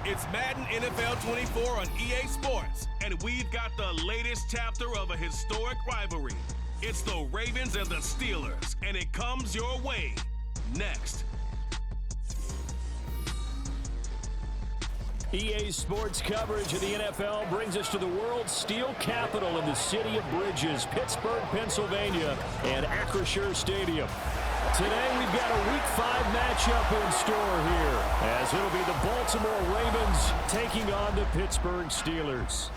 It's Madden NFL 24 on EA Sports, and we've got the latest chapter of a historic rivalry. It's the Ravens and the Steelers, and it comes your way next. EA Sports coverage of the NFL brings us to the world's steel capital in the city of bridges, Pittsburgh, Pennsylvania, and Acrisure Stadium. Today we've got a Week 5 matchup in store here, as it'll be the Baltimore Ravens taking on the Pittsburgh Steelers.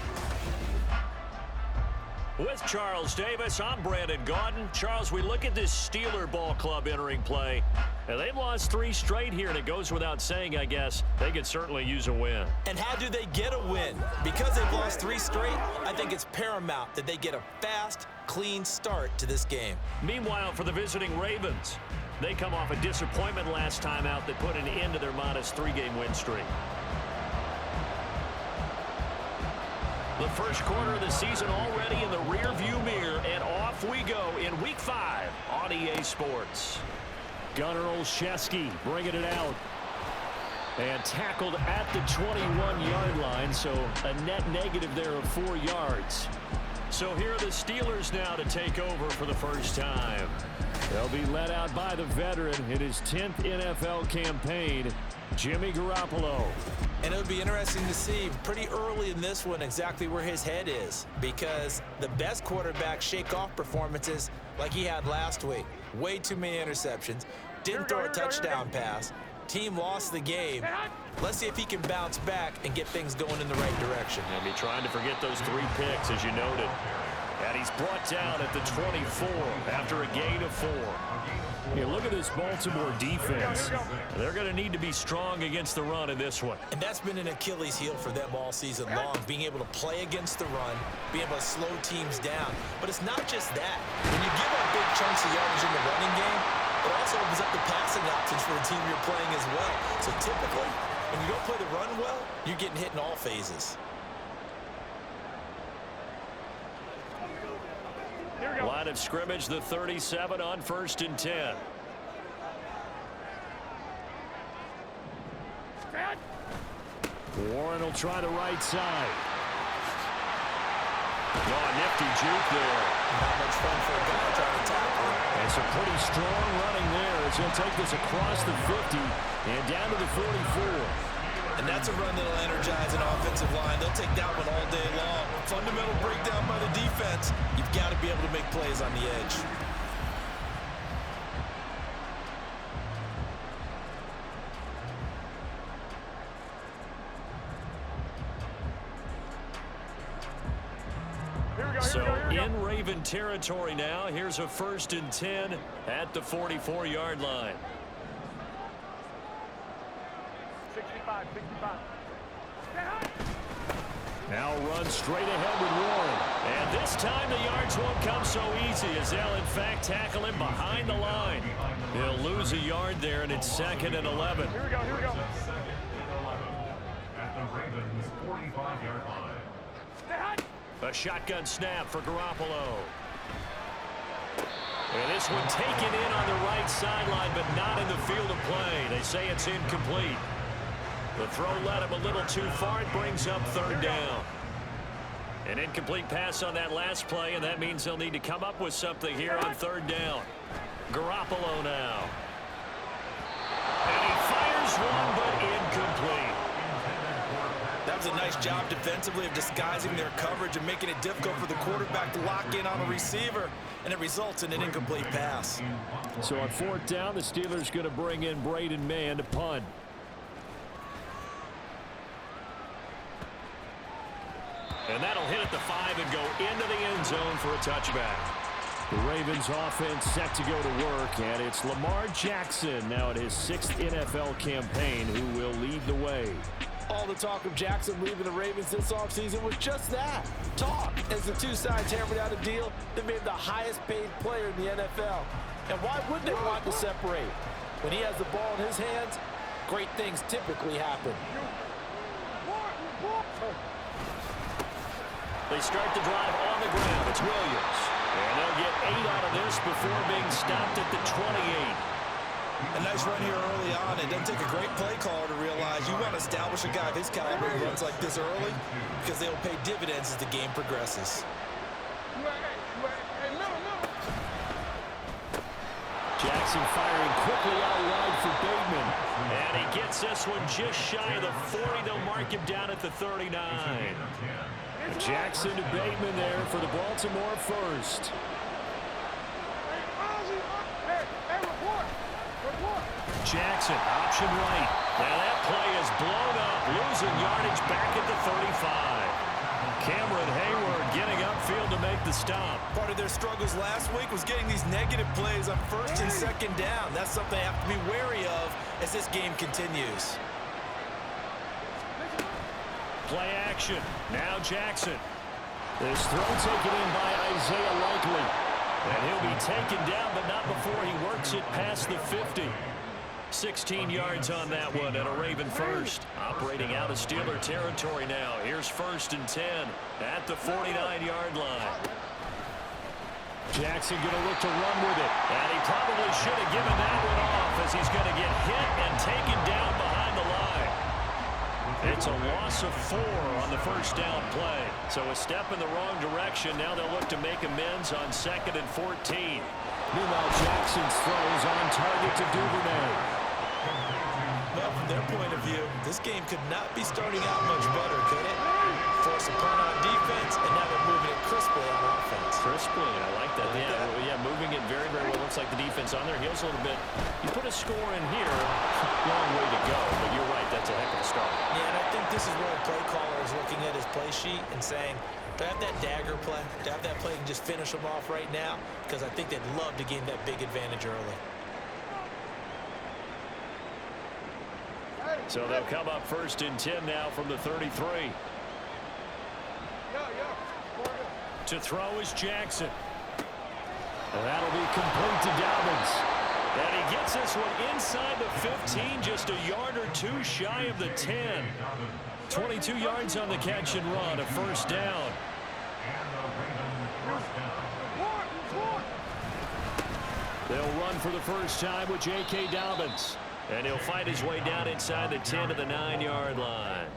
With Charles Davis, I'm Brandon Gaudin. Charles, we look at this Steeler ball club entering play. And they've lost 3 straight here, and it goes without saying, I guess, they could certainly use a win. And how do they get a win? Because they've lost 3 straight, I think it's paramount that they get a fast, clean start to this game. Meanwhile, for the visiting Ravens, they come off a disappointment last time out that put an end to their modest 3-game win streak. The first quarter of the season already in the rearview mirror, and off we go in Week 5 on EA Sports. Gunnar Olszewski bringing it out. And tackled at the 21-yard line, so a net negative there of 4 yards. So here are the Steelers now to take over for the first time. They'll be led out by the veteran in his 10th NFL campaign, Jimmy Garoppolo. And it'll be interesting to see pretty early in this one exactly where his head is, because the best quarterback shake-off performances like he had last week. Way too many interceptions. Didn't throw a touchdown pass. Team lost the game. Let's see if he can bounce back and get things going in the right direction. And be trying to forget those 3 picks, as you noted. And he's brought down at the 24 after a gain of 4. Yeah, look at this Baltimore defense. They're going to need to be strong against the run in this one. And that's been an Achilles heel for them all season long, being able to play against the run, being able to slow teams down. But it's not just that. When you give up big chunks of yardage in the running game, it also opens up the passing options for the team you're playing as well. So typically, when you don't play the run well, you're getting hit in all phases. Line of scrimmage, the 37 on 1st and 10. Warren will try the right side. Oh, nifty juke there. Not much fun for a guy trying to tackle him. And some pretty strong running there as he'll take this across the 50 and down to the 44. And that's a run that'll energize an offensive line. They'll take that one all day long. Fundamental breakdown by the defense. You've got to be able to make plays on the edge. So in Raven territory now, here's a 1st and 10 at the 44-yard line. 65. Now run straight ahead with Warren. And this time the yards won't come so easy as they'll in fact tackle him behind the line. He'll lose a yard there, and it's 2nd and 11. Here we go. At the Ravens' 45-yard line. A shotgun snap for Garoppolo. And this one taken in on the right sideline, but not in the field of play. They say it's incomplete. The throw led him a little too far. It brings up 3rd down. An incomplete pass on that last play, and that means they'll need to come up with something here on 3rd down. Garoppolo now. And he fires one, but incomplete. That was a nice job defensively of disguising their coverage and making it difficult for the quarterback to lock in on a receiver, and it results in an incomplete pass. So on 4th down, the Steelers going to bring in Braden Mann to punt. And that'll hit at the 5 and go into the end zone for a touchback. The Ravens offense set to go to work, and it's Lamar Jackson now at his 6th NFL campaign who will lead the way. All the talk of Jackson leaving the Ravens this offseason was just that, talk, as the two sides hammered out a deal that made him the highest paid player in the NFL. And why wouldn't they want to separate? When he has the ball in his hands, great things typically happen. They start the drive on the ground. It's Williams. And they'll get 8 out of this before being stopped at the 28. A nice run here early on. It doesn't take a great play caller to realize you want to establish a guy of his caliber who runs like this early because they'll pay dividends as the game progresses. Jackson firing quickly out wide for Bateman. And he gets this one just shy of the 40. They'll mark him down at the 39. Jackson to Bateman there for the Baltimore first. Jackson, option right. Now that play is blown up, losing yardage back at the 35. Cameron Hayward getting upfield to make the stop. Part of their struggles last week was getting these negative plays on first and second down. That's something they have to be wary of as this game continues. Play action. Now Jackson. This throw taken in by Isaiah Likely. And he'll be taken down, but not before he works it past the 50. 16 yards on that one and a Raven first. Operating out of Steeler territory now. Here's 1st and 10 at the 49-yard line. Jackson going to look to run with it. And he probably should have given that one off as he's going to get hit and taken down behind the line. It's a loss of 4 on the first down play. So a step in the wrong direction. Now they'll look to make amends on 2nd and 14. Meanwhile, Jackson's throws on target to Duvernay. Well, from their point of view, this game could not be starting out much better, could it? Force a punt on defense, and now they're moving it crisply on offense. Crisply, I like that. Yeah, moving it very, very well. Looks like the defense on their heels a little bit. You put a score in here, long way to go, but you're right, that's a heck of a start. Yeah, and I think this is where a play caller is looking at his play sheet and saying, to have that dagger play, to have that play and just finish them off right now, because I think they'd love to gain that big advantage early. So they'll come up 1st and 10 now from the 33. To throw is Jackson. And that'll be complete to Dobbins. And he gets this one inside the 15, just a yard or 2 shy of the 10. 22 yards on the catch and run, a 1st down. They'll run for the first time with J.K. Dobbins. And he'll fight his way down inside the 10 to the 9-yard line.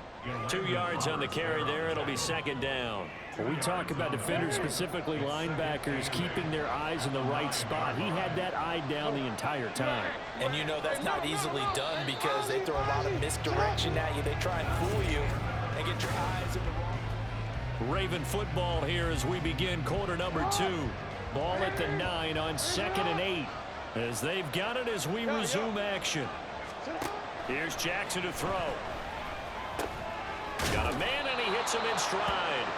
2 yards on the carry there. It'll be 2nd down. When we talk about defenders, specifically linebackers, keeping their eyes in the right spot, he had that eye down the entire time. And you know that's not easily done because they throw a lot of misdirection at you. They try and fool you and get your eyes in the wrong. Raven football here as we begin quarter number 2. Ball at the 9 on 2nd and 8. As they've got it as we resume action. Here's Jackson to throw. Got a man and he hits him in stride.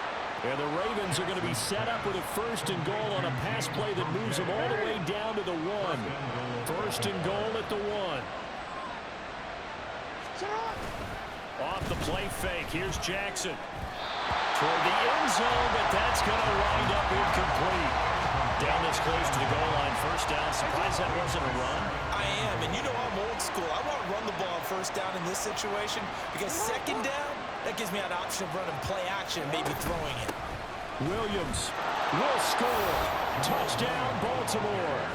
And the Ravens are going to be set up with a 1st and goal on a pass play that moves them all the way down to the 1. 1st and goal at the 1. Off the play fake. Here's Jackson. Toward the end zone, but that's going to wind up incomplete. Down this close to the goal line, 1st down. Surprised that wasn't a run. I am, and you know I'm old school. I want to run the ball 1st down in this situation because 2nd down, that gives me an option of running play action and maybe throwing it. Williams will score. Touchdown, Baltimore.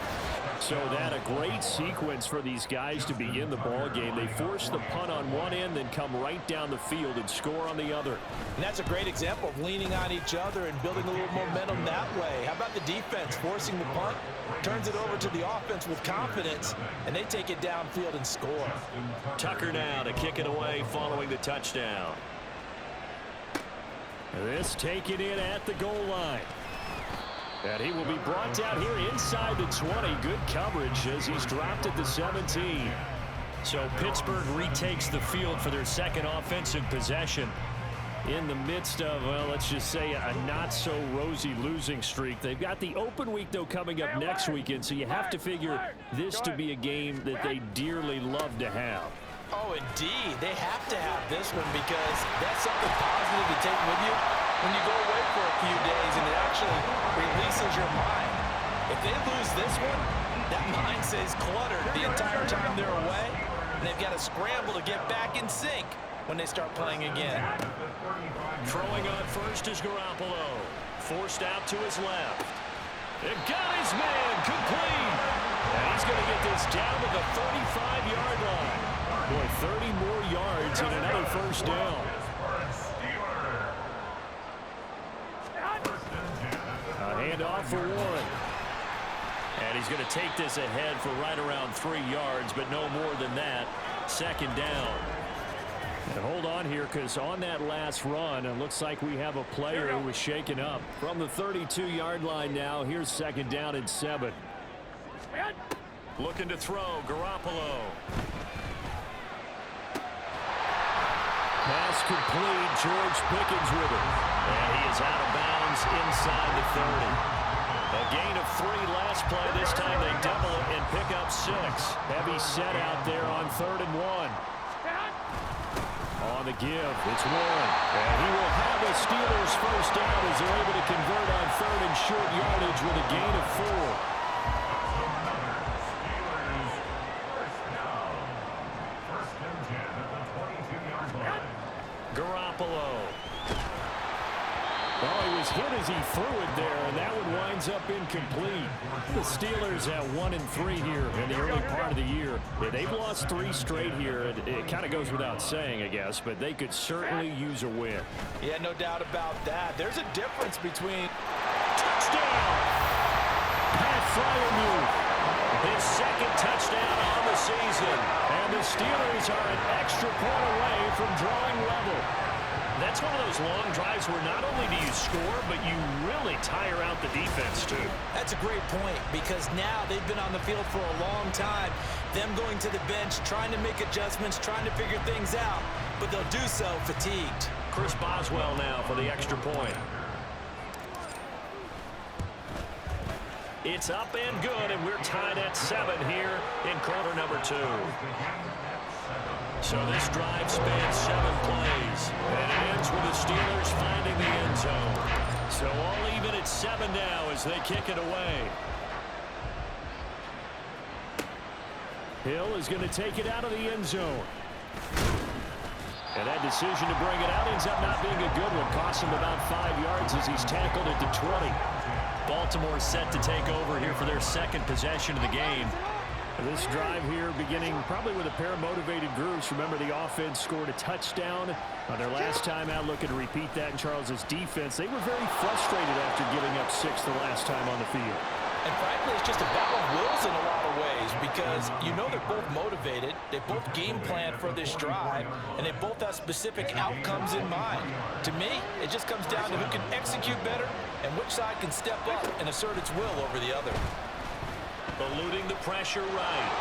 So that a great sequence for these guys to begin the ball game. They force the punt on one end, then come right down the field and score on the other. And that's a great example of leaning on each other and building a little momentum that way. How about the defense forcing the punt, turns it over to the offense with confidence, and they take it downfield and score. Tucker now to kick it away following the touchdown. This taken in at the goal line. And he will be brought down here inside the 20. Good coverage as he's dropped at the 17. So Pittsburgh retakes the field for their 2nd offensive possession. In the midst of, well, let's just say a not-so-rosy losing streak. They've got the open week, though, coming up next weekend, so you have to figure this to be a game that they dearly love to have. Oh, indeed. They have to have this one because that's something positive to take with you when you go away for a few days and it actually releases your mind. If they lose this one, that mind stays cluttered the entire time they're away, and they've got to scramble to get back in sync when they start playing again. Throwing on 1st is Garoppolo. Forced out to his left. It got his man complete. And he's going to get this down to the 35-yard line. Boy, 30 more yards and another first down. A handoff for Warren. And he's going to take this ahead for right around 3 yards, but no more than that. Second down. And hold on here, because on that last run, it looks like we have a player who was shaken up. From the 32-yard line now, here's second down and 7. Looking to throw, Garoppolo. Pass complete, George Pickens with it. And he is out of bounds inside the 30. A gain of 3 last play. This time they double it and pick up 6. Heavy set out there on 3rd and 1. On the give, it's Warren. And he will have the Steelers first down as they're able to convert on 3rd and short yardage with a gain of 4. Garoppolo. Well, he was hit as he threw it there, and that one winds up incomplete. The Steelers at 1-3 here in the early part of the year. Yeah, they've lost 3 straight here. It kind of goes without saying, I guess, but they could certainly use a win. Yeah, no doubt about that. There's a difference between... Touchdown! Pat Fryermuth. His second touchdown on the season. And the Steelers are an extra point away from drawing level. That's one of those long drives where not only do you score, but you really tire out the defense, too. That's a great point, because now they've been on the field for a long time. Them going to the bench, trying to make adjustments, trying to figure things out, but they'll do so fatigued. Chris Boswell now for the extra point. It's up and good, and we're tied at 7 here in quarter number 2. So this drive spans 7 plays, and it ends with the Steelers finding the end zone. So all even at 7 now as they kick it away. Hill is going to take it out of the end zone. And that decision to bring it out ends up not being a good one. Cost him about 5 yards as he's tackled at the 20. Baltimore set to take over here for their second possession of the game. This drive here beginning probably with a pair of motivated groups. Remember, the offense scored a touchdown on their last time out. Looking to repeat that in Charles's defense. They were very frustrated after giving up 6 the last time on the field. And frankly, it's just a battle of wills in a lot of ways, because you know they're both motivated, they both game plan for this drive, and they both have specific outcomes in mind. To me, it just comes down to who can execute better and which side can step up and assert its will over the other. Eluding the pressure right.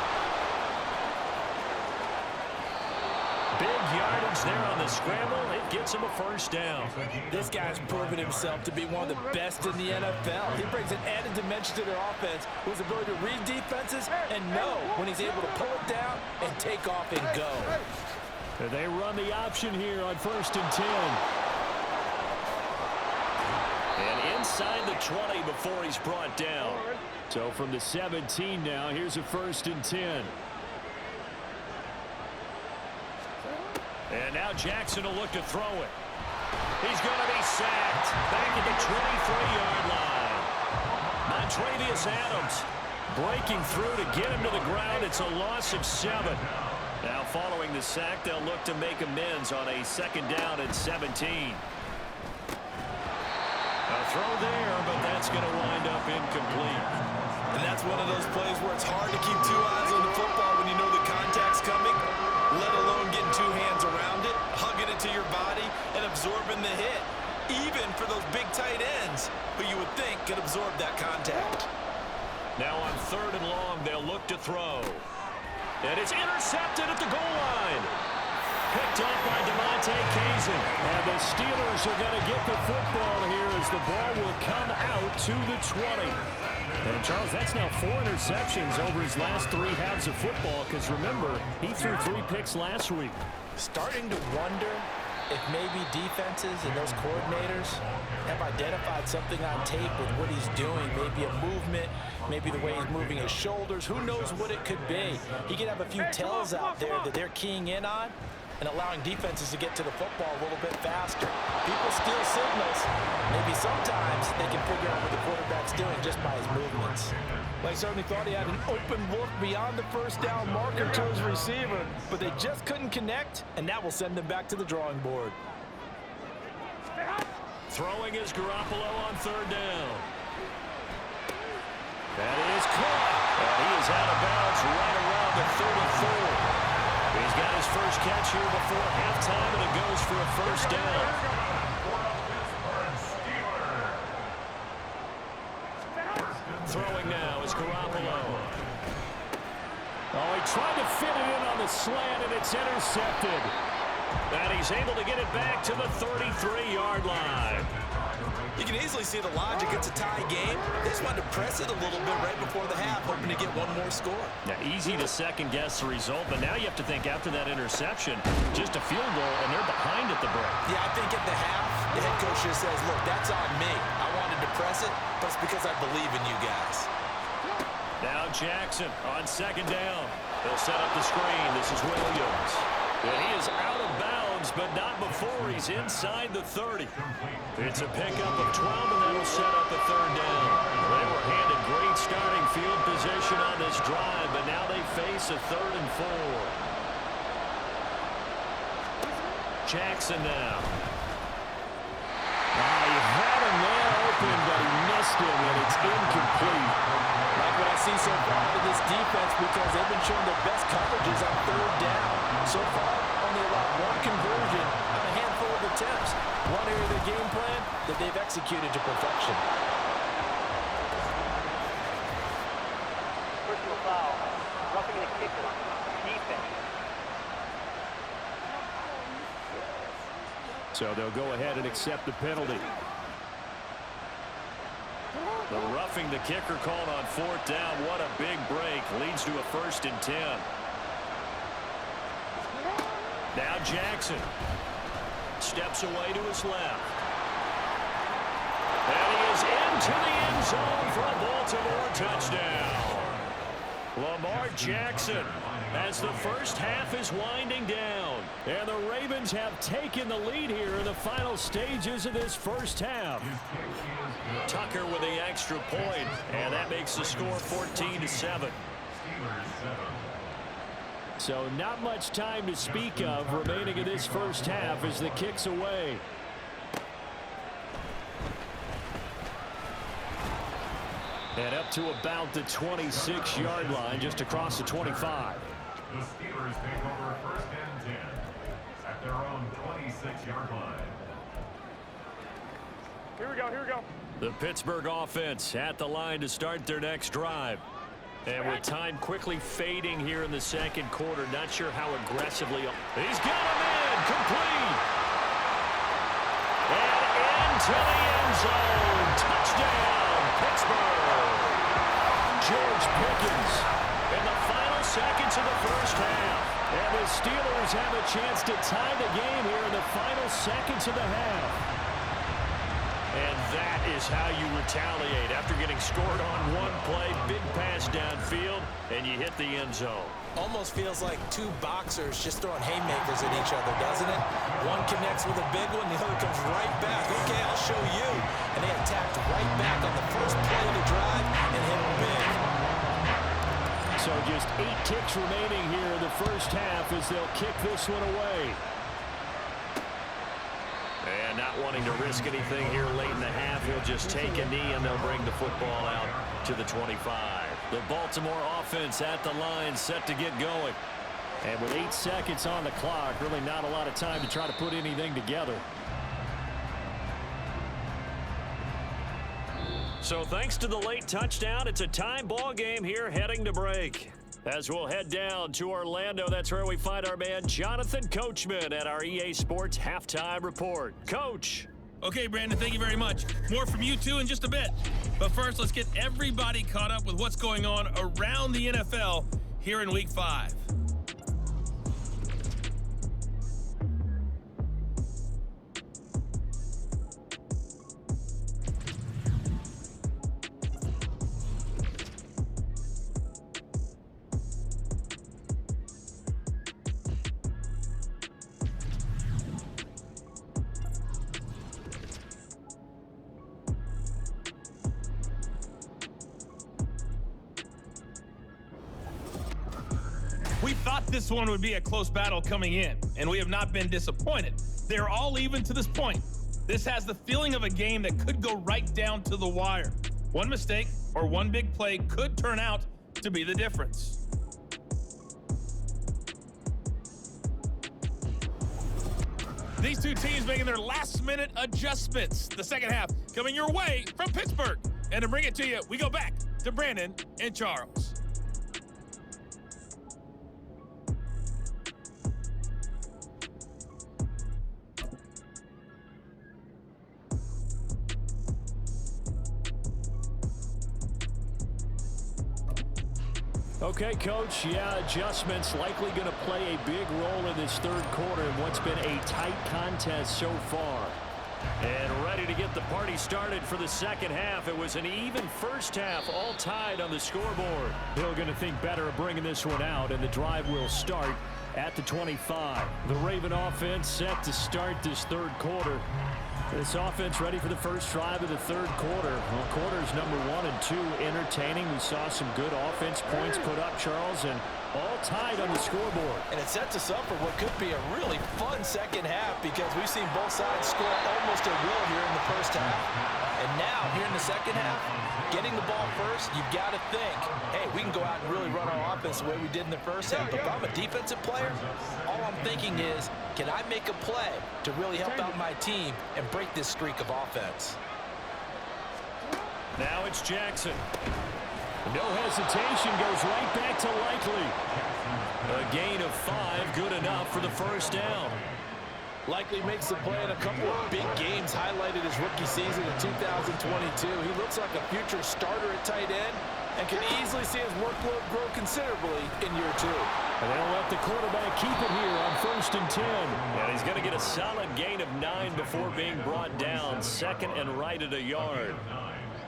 Big yardage there on the scramble. It gets him a first down. This guy's proven himself to be one of the best in the NFL. He brings an added dimension to their offense with his ability to read defenses and know when he's able to pull it down and take off and go. They run the option here on 1st and 10. And inside the 20 before he's brought down. So from the 17 now, here's a 1st and 10. And now Jackson will look to throw it. He's going to be sacked back at the 23-yard line. Montravius Adams breaking through to get him to the ground. It's a loss of 7. Now following the sack, they'll look to make amends on a 2nd down and 17. A throw there, but that's going to wind up incomplete. And that's one of those plays where it's hard to keep 2 eyes on the football when you know the contact's coming, let alone getting 2 hands around it, hugging it to your body, and absorbing the hit, even for those big tight ends who you would think could absorb that contact. Now on 3rd and long, they'll look to throw. And it's intercepted at the goal line. Picked up by DeMonte Kazin. And the Steelers are going to get the football here as the ball will come out to the 20. And Charles, that's now 4 interceptions over his last 3 halves of football, because remember, he threw 3 picks last week. Starting to wonder if maybe defenses and those coordinators have identified something on tape with what he's doing. Maybe a movement, maybe the way he's moving his shoulders. Who knows what it could be? He could have a few tells out there that they're keying in on. and allowing defenses to get to the football a little bit faster. People steal signals. Maybe sometimes they can figure out what the quarterback's doing just by his movements. They certainly thought he had an open look beyond the first down marker to his receiver, but they just couldn't connect, and that will send them back to the drawing board. Throwing is Garoppolo on third down. That is caught. And he is out of bounds right around the 34. He's got his first catch here before halftime, and it goes for a first down. Throwing now is Garoppolo. Oh, he tried to fit it in on the slant, and it's intercepted. And he's able to get it back to the 33-yard line. You can easily see the logic. It's a tie game. They just wanted to press it a little bit right before the half, hoping to get one more score. Now, easy to second-guess the result, but now you have to think after that interception, just a field goal, and they're behind at the break. Yeah, I think at the half, the head coach just says, look, that's on me. I wanted to press it, but it's because I believe in you guys. Now Jackson on second down. He'll set up the screen. This is Williams. And he is out of bounds, but not before he's inside the 30. It's a pickup of 12, and that'll set up a third down. They were handed great starting field position on this drive, but now they face a 3rd and 4. Jackson now. He had a man open, but he missed him, and it's incomplete. Like what I see so far out of this defense, because they've been showing their best coverages on third down. So far, only allowed one conversion on a handful of attempts. One area of their game plan that they've executed to perfection. Personal foul. Roughing the kicker. Defense. So they'll go ahead and accept the penalty. The roughing the kicker called on 4th down. What a big break. Leads to a 1st and 10. Now Jackson steps away to his left. And he is into the end zone for a Baltimore touchdown. Lamar Jackson, as the first half is winding down. And the Ravens have taken the lead here in the final stages of this first half. Tucker with the extra point, and that makes the score 14-7. So not much time to speak of remaining in this first half as the kick's away. And up to about the 26-yard line, just across the 25. The Steelers take over 1st and 10 at their own 26-yard line. Here we go, here we go. The Pittsburgh offense at the line to start their next drive. And with time quickly fading here in the second quarter, not sure how aggressively. He's got him in, complete. And into the end zone. Touchdown, Pittsburgh. George Pickens in the final seconds of the first half. And the Steelers have a chance to tie the game here in the final seconds of the half. And that is how you retaliate after getting scored on one play, big pass downfield, and you hit the end zone. Almost feels like two boxers just throwing haymakers at each other, doesn't it? One connects with a big one, the other comes right back. Okay, I'll show you. And they attacked right back on the first play of the drive and hit them big. So just 8 ticks remaining here in the first half as they'll kick this one away. And not wanting to risk anything here late in the half, he'll just take a knee and they'll bring the football out to the 25. The Baltimore offense at the line set to get going. And with 8 seconds on the clock, really not a lot of time to try to put anything together. So thanks to the late touchdown, it's a time ball game here heading to break. As we'll head down to Orlando, that's where we find our man Jonathan Coachman at our EA Sports Halftime Report. Coach. Okay, Brandon, thank you very much. More from you two in just a bit. But first, let's get everybody caught up with what's going on around the NFL here in Week 5. thought this one would be a close battle coming in, and we have not been disappointed. They're all even to this point. This has the feeling of a game that could go right down to the wire. One mistake or one big play could turn out to be the difference. These two teams making their last-minute adjustments. The second half coming your way from Pittsburgh. And to bring it to you, we go back to Brandon and Charles. Okay, Coach, adjustments likely going to play a big role in this third quarter in what's been a tight contest so far. And ready to get the party started for the second half. It was an even first half, all tied on the scoreboard. Bill going to think better of bringing this one out, and the drive will start at the 25. The Raven offense set to start this third quarter. This offense ready for the first drive of the third quarter. Well, quarters number 1 and 2 entertaining. We saw some good offense points put up, Charles, and all tied on the scoreboard. And it sets us up for what could be a really fun second half because we've seen both sides score almost at will here in the first half. And now, here in the second half, getting the ball first, you've got to think, hey, we can go out and really run our offense the way we did in the first half. But if I'm a defensive player, all I'm thinking is, can I make a play to really help out my team and break this streak of offense? Now it's Jackson. No hesitation, goes right back to Likely. A gain of 5, good enough for the first down. Likely makes the play in a couple of big games, highlighted his rookie season in 2022. He looks like a future starter at tight end and can easily see his workload grow considerably in year 2. And they'll let the quarterback keep it here on 1st and 10. And he's going to get a solid gain of 9 before being brought down. Second and right at a yard.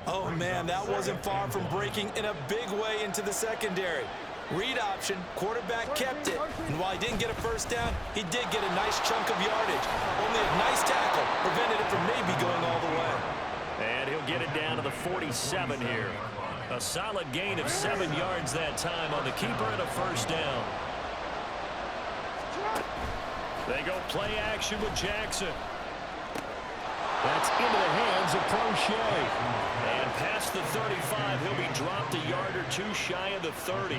Oh, man, that wasn't far from breaking in a big way into the secondary. Read option, quarterback kept it. And while he didn't get a first down, he did get a nice chunk of yardage. Only a nice tackle prevented it from maybe going all the way. And he'll get it down to the 47 here. A solid gain of 7 yards that time on the keeper and a first down. They go play action with Jackson. That's into the hands of Crochet. And past the 35, he'll be dropped a yard or 2 shy of the 30.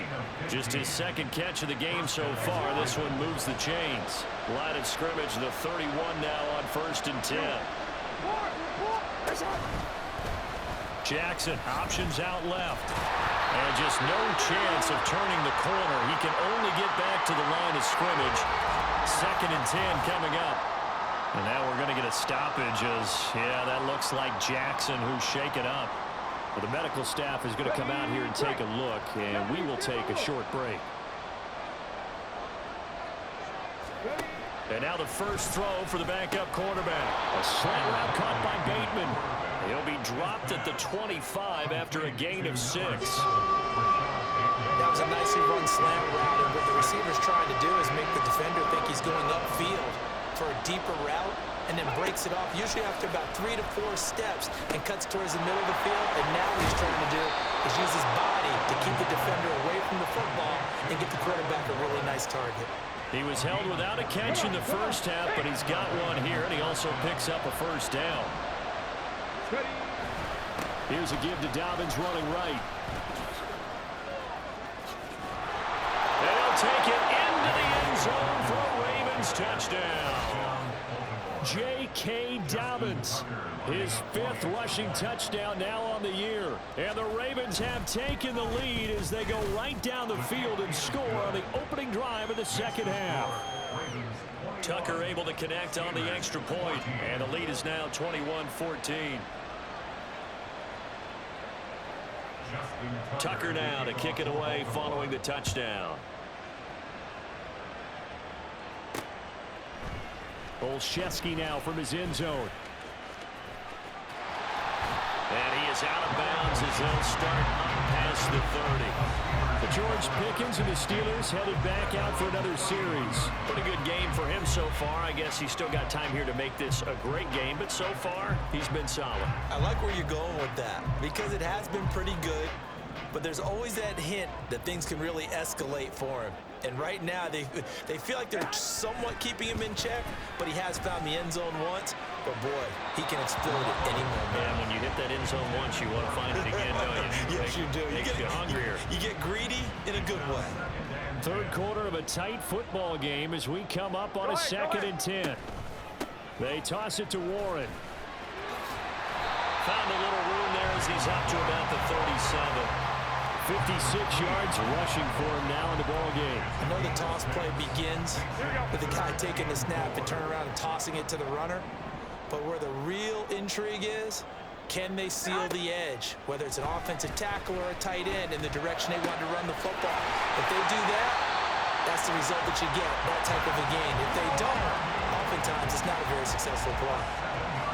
Just his second catch of the game so far. This one moves the chains. Line of scrimmage, the 31 now on 1st and 10. Jackson, options out left. And just no chance of turning the corner. He can only get back to the line of scrimmage. 2nd and 10 coming up. And now we're going to get a stoppage as, that looks like Jackson who's shaken up. Well, the medical staff is going to come out here and take a look, and we will take a short break. And now the first throw for the backup quarterback. A slant route caught by Bateman. He'll be dropped at the 25 after a gain of 6. That was a nicely run slant route, and what the receiver's trying to do is make the defender think he's going upfield for a deeper route and then breaks it off usually after about 3 to 4 steps and cuts towards the middle of the field. And now what he's trying to do is use his body to keep the defender away from the football and get the quarterback a really nice target. He was held without a catch in the first half, but he's got one here, and he also picks up a first down. Here's a give to Dobbins running right. And he'll take it into the end zone for a Ravens touchdown. J.K. Dobbins, his 5th rushing touchdown now on the year. And the Ravens have taken the lead as they go right down the field and score on the opening drive of the second half. Tucker able to connect on the extra point, and the lead is now 21-14. Tucker now to kick it away following the touchdown. Olszewski now from his end zone. And he is out of bounds as they'll start past the 30. But George Pickens and the Steelers headed back out for another series. Pretty good game for him so far. I guess he's still got time here to make this a great game, but so far he's been solid. I like where you're going with that because it has been pretty good. but there's always that hint that things can really escalate for him. And right now, they feel like they're somewhat keeping him in check, but he has found the end zone once. But, boy, he can explode at any moment. And when you hit that end zone once, you want to find it again, don't you? Yes, you do. Makes you hungrier. You get greedy in a good way. Third quarter of a tight football game as we come up on a 2nd and 10. They toss it to Warren. Found a little room there as he's up to about the 37. 56 yards rushing for him now in the ball game. I know the toss play begins with the guy taking the snap and turning around and tossing it to the runner. But where the real intrigue is, can they seal the edge, whether it's an offensive tackle or a tight end, in the direction they want to run the football? If they do that, that's the result that you get, that type of a game. If they don't, oftentimes it's not a very successful play.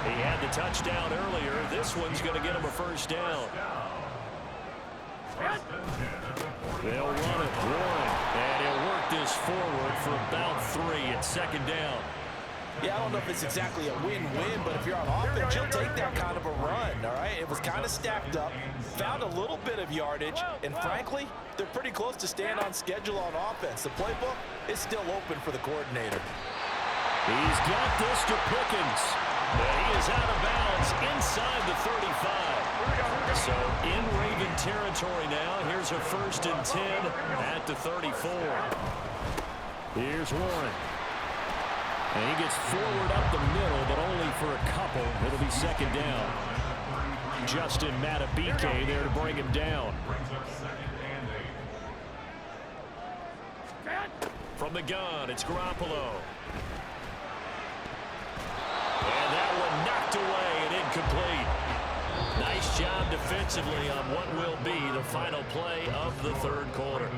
He had the touchdown earlier. This one's going to get him a first down. They'll run it, Warren, and he'll work this forward for about 3 at 2nd down. Yeah, I don't know if it's exactly a win-win, but if you're on offense, you'll take that kind of a run, all right? It was kind of stacked up, found a little bit of yardage, and frankly, they're pretty close to staying on schedule on offense. The playbook is still open for the coordinator. He's got this to Pickens. He is out of bounds inside the 35. So in Raven territory now. Here's a 1st and 10 at the 34. Here's Warren. And he gets forward up the middle, but only for a couple. It'll be 2nd down. Justin Matabike there to bring him down. From the gun, it's Garoppolo. And that one knocked away and incomplete. Nice job defensively on what will be the final play of the 3rd quarter.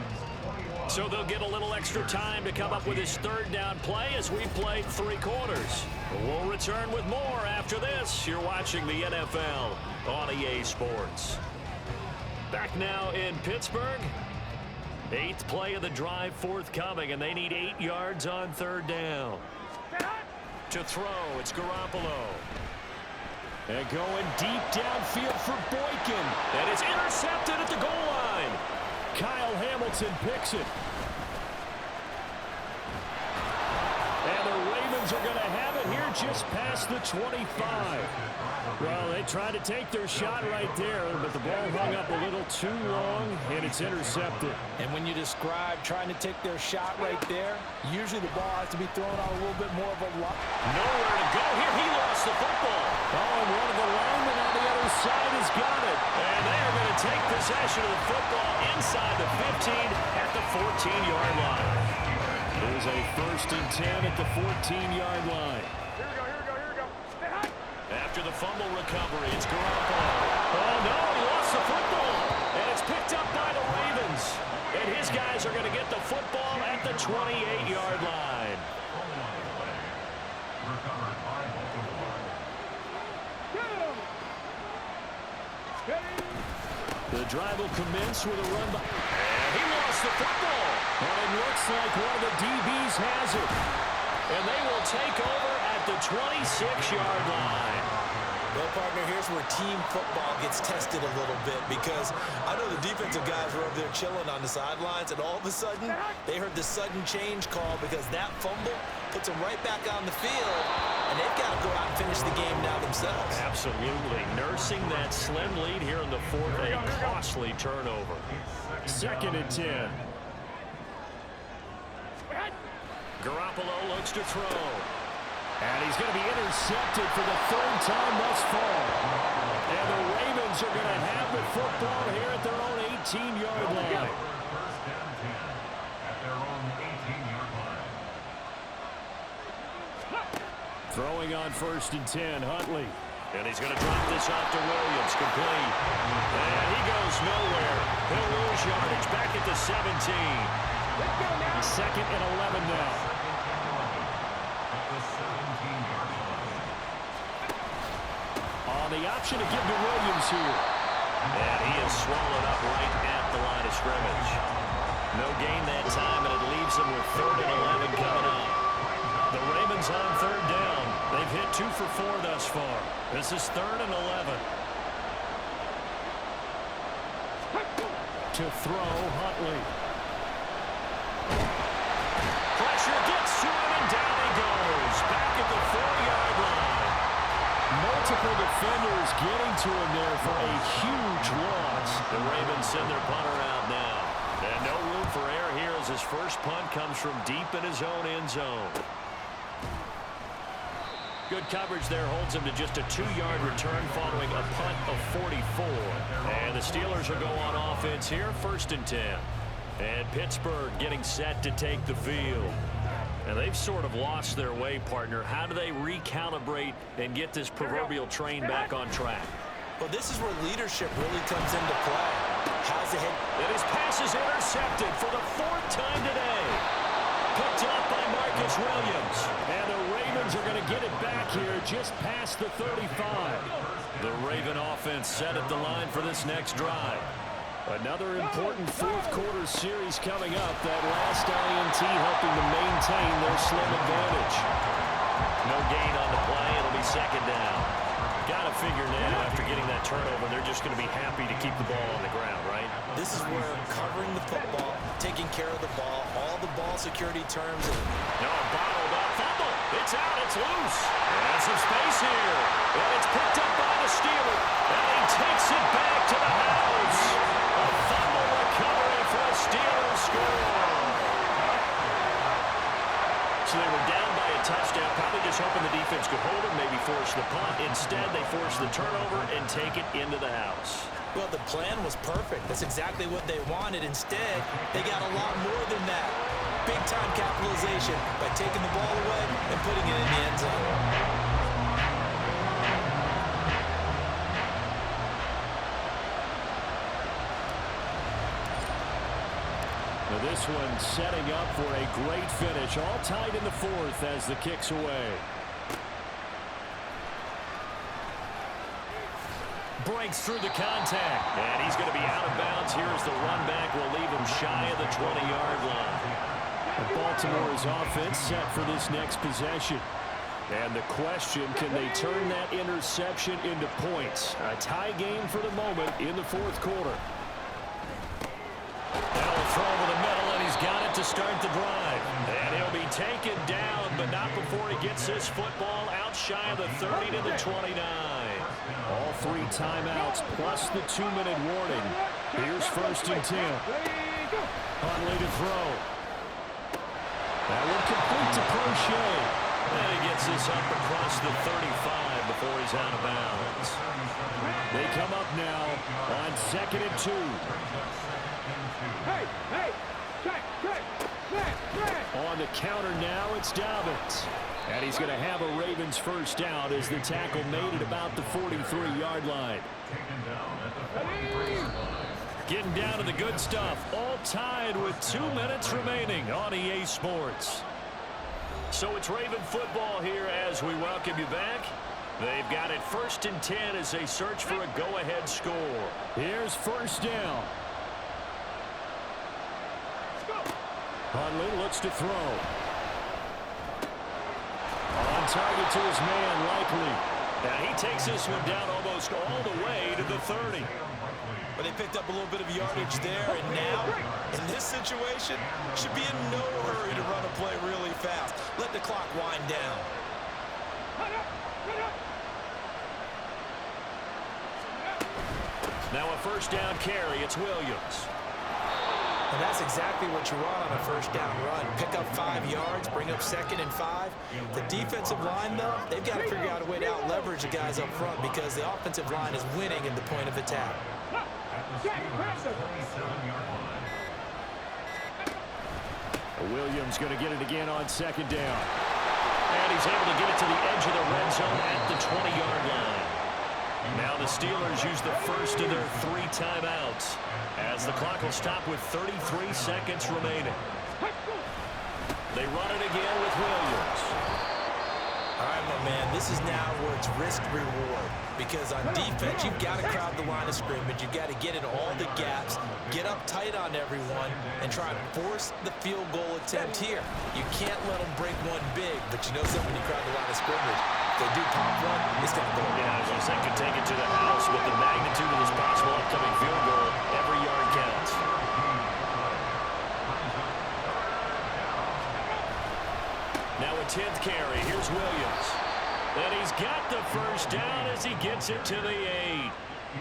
So they'll get a little extra time to come up with his 3rd down play as we played 3 quarters. We'll return with more after this. You're watching the NFL on EA Sports. Back now in Pittsburgh. 8th play of the drive forthcoming, and they need 8 yards on 3rd down. To throw, it's Garoppolo. And going deep downfield for Boykin. And it's intercepted at the goal line. Kyle Hamilton picks it. And the Ravens are going to have it here just past the 25. Well, they tried to take their shot right there, but the ball hung up a little too long, and it's intercepted. And when you describe trying to take their shot right there, usually the ball has to be thrown on a little bit more of a line. Nowhere to go here. He lost the football. Oh, and one of the linemen on the other side has got it. And they are going to take possession of the football inside the 15 at the 14-yard line. There's a 1st and 10 at the 14-yard line. After the fumble recovery, it's Garoppolo. Oh, no, he lost the football. And it's picked up by the Ravens. And his guys are going to get the football at the 28-yard line. The drive will commence with a run by. And he lost the football. And it looks like one of the DBs has it. And they will take over at the 26-yard line. Well, partner, here's where team football gets tested a little bit, because I know the defensive guys were over there chilling on the sidelines, and all of a sudden, they heard the sudden change call because that fumble puts them right back on the field, and they've got to go out and finish the game now themselves. Absolutely. Nursing that slim lead here in the 4th, a costly turnover. 2nd and 10. Garoppolo looks to throw. And he's going to be intercepted for the 3rd time thus far. And the Ravens are going to have the football here at their own 18-yard line. Throwing on 1st and 10, Huntley. And he's going to drop this off to Williams, complete. And he goes nowhere. He'll lose yardage back at the 17. 2nd and 11 now. The option to give to Williams here. And he is swallowed up right at the line of scrimmage. No gain that time, and it leaves them with 3rd and 11 coming up. The Ravens on 3rd down. They've hit 2 for 4 thus far. This is 3rd and 11. To throw, Huntley. Pressure gets to him, and down he goes. Back at the 4-yard line. Multiple defenders getting to him there for a huge loss. The Ravens send their punter out now. And no room for error here as his first punt comes from deep in his own end zone. Good coverage there holds him to just a 2-yard return following a punt of 44. And the Steelers will go on offense here, 1st and 10. And Pittsburgh getting set to take the field. And they've sort of lost their way, partner. How do they recalibrate and get this proverbial train back on track? Well, this is where leadership really comes into play. How's the head? And his pass is intercepted for the 4th time today. Picked up by Marcus Williams. And the Ravens are going to get it back here just past the 35. The Raven offense set at the line for this next drive. Another important 4th quarter series coming up. That last INT helping to maintain their slim advantage. No gain on the play. It'll be 2nd down. Got to figure now after getting that turnover, they're just going to be happy to keep the ball on the ground, right? This is where covering the football, taking care of the ball, all the ball security terms. No, bottled up. Fumble. It's out. It's loose. And some space here. And it's picked up by the Steeler. And he takes it back to the house. A fumble recovery for a Steelers score. So they were down by a touchdown, probably just hoping the defense could hold them, maybe force the punt. Instead, they force the turnover and take it into the house. Well, the plan was perfect. That's exactly what they wanted. Instead, they got a lot more than that. Big-time capitalization by taking the ball away and putting it in the end zone. This one setting up for a great finish. All tied in the 4th as the kick's away. Breaks through the contact. And he's going to be out of bounds here as the run back will leave him shy of the 20-yard line. Baltimore's offense set for this next possession. And the question, can they turn that interception into points? A tie game for the moment in the 4th quarter. That'll throw over the middle, and he's got it to start the drive. And he'll be taken down, but not before he gets this football out shy of the 30 to the 29. All 3 timeouts plus the 2-minute warning. Here's 1st and 10. Huntley to throw. That one complete to Crochet. And he gets this up across the 35 before he's out of bounds. They come up now on 2nd and 2. On the counter now, it's Dobbins. And he's going to have a Ravens first down as the tackle made at about the 43-yard line. Getting down to the good stuff. All tied with 2 minutes remaining on EA Sports. So it's Raven football here as we welcome you back. They've got it 1st and 10 as they search for a go-ahead score. Here's 1st down. Huntley looks to throw. On target to his man, Likely. And he takes this one down almost all the way to the 30. But they picked up a little bit of yardage there, and now, in this situation, should be in no hurry to run a play really fast. Let the clock wind down. Now a 1st down carry. It's Williams. And that's exactly what you want on a 1st down run. Pick up 5 yards, bring up 2nd and 5. The defensive line, though, they've got to figure out a way to out-leverage the guys up front because the offensive line is winning in the point of attack. Williams going to get it again on 2nd down. And he's able to get it to the edge of the red zone at the 20-yard line. Now the Steelers use the first of their 3 timeouts as the clock will stop with 33 seconds remaining. They run it again with Williams. All right, my man, this is now where it's risk-reward because on defense, you've got to crowd the line of scrimmage. You've got to get in all the gaps, get up tight on everyone, and try and force the field goal attempt here. You can't let them break one big, but you know something, when you crowd the line of scrimmage, if they do pop one, it's going to go. Yeah, as I said, could take it to the house with the magnitude of this possible upcoming field goal. Every yard counts. 10th carry. Here's Williams. And he's got the first down as he gets it to the 8.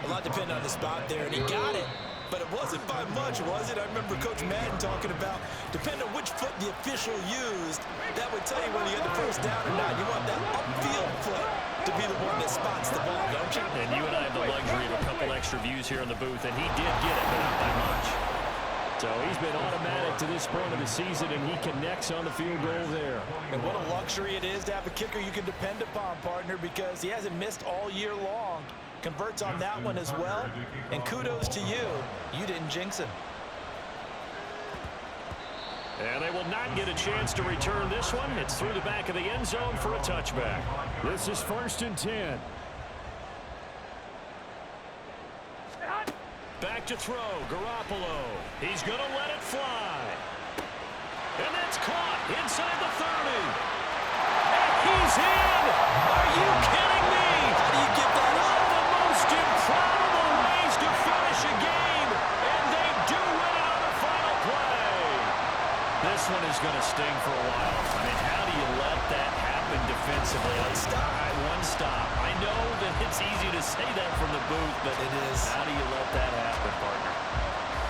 A lot depended on the spot there, and he got it. But it wasn't by much, was it? I remember Coach Madden talking about, depending on which foot the official used, that would tell you when you had the first down or not. You want that upfield foot to be the one that spots the ball, don't you? And you and I have the luxury of a couple extra views here in the booth, and he did get it, but not by much. So he's been automatic to this point of the season, and he connects on the field goal there. And what a luxury it is to have a kicker you can depend upon, partner, because he hasn't missed all year long. Converts on that one as well, and kudos to you. You didn't jinx him. And they will not get a chance to return this one. It's through the back of the end zone for a touchback. This is 1st and 10. Back to throw, Garoppolo. He's going to let it fly. And that's caught inside the 30. And he's in! Are you kidding me? How do you give that up? One of the most improbable ways to finish a game, and they do win it on the final play. This one is going to sting for a while. I mean, how do you let that happen defensively? One stop. I know that it's easy to say that from the booth, but it is. How do you let that happen, partner?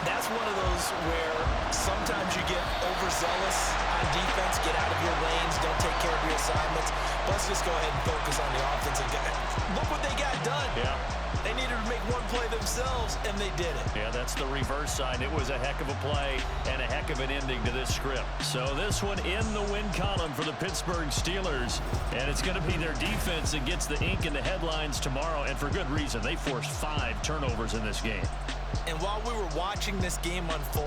That's one of those where sometimes you get overzealous on defense, get out of your lanes, don't take care of your assignments. Let's just go ahead and focus on the offensive guy. Look what they got done. Yeah. They needed to make one play themselves, and they did it. Yeah, that's the reverse side. It was a heck of a play and a heck of an ending to this script. So this one in the win column for the Pittsburgh Steelers, and it's going to be their defense that gets the ink in the headlines tomorrow, and for good reason. They forced 5 turnovers in this game. And while we were watching this game unfold,